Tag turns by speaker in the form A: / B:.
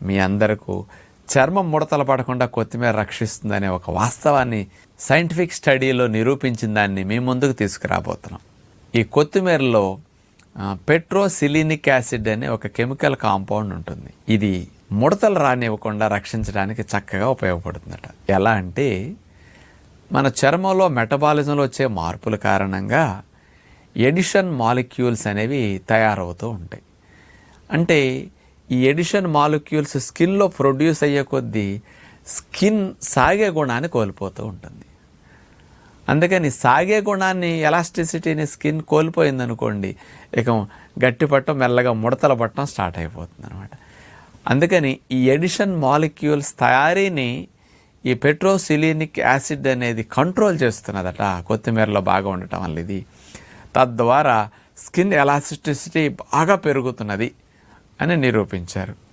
A: మీ అందరికీ చర్మం ముడతలు పడకుండా కొత్తిమీర రక్షిస్తుందనే ఒక వాస్తవాన్ని సైంటిఫిక్ స్టడీలో నిరూపించిన దాన్ని మీ ముందుకు తీసుకురాబోతున్నాం. ఈ కొత్తిమీరలో పెట్రోసిలినిక్ యాసిడ్ అనే ఒక కెమికల్ కాంపౌండ్ ఉంటుంది. ఇది ముడతలు రానివ్వకుండా రక్షించడానికి చక్కగా ఉపయోగపడుతుందట. ఎలా అంటే మన చర్మంలో మెటబాలిజంలో వచ్చే మార్పుల కారణంగా ఎడిషన్ మాలిక్యూల్స్ అనేవి తయారవుతూ ఉంటాయి. అంటే ఈ ఎడిషన్ మాలిక్యూల్స్ స్కిన్లో ప్రొడ్యూస్ అయ్యే కొద్దీ స్కిన్ సాగే గుణాన్ని కోల్పోతూ ఉంటుంది. అందుకని సాగే గుణాన్ని, ఎలాస్టిసిటీని స్కిన్ కోల్పోయిందనుకోండి, ఇక గట్టి పట్టడం, మెల్లగా ముడతల పట్టడం స్టార్ట్ అయిపోతుంది అనమాట. అందుకని ఈ ఎడిషన్ మాలిక్యూల్స్ తయారీని ఈ పెట్రోసిలినిక్ యాసిడ్ అనేది కంట్రోల్ చేస్తున్నదట కొత్తిమీరలో బాగా ఉండటం వల్ల. ఇది తద్వారా స్కిన్ ఎలాస్టిసిటీ బాగా పెరుగుతున్నది అని నిరూపించారు.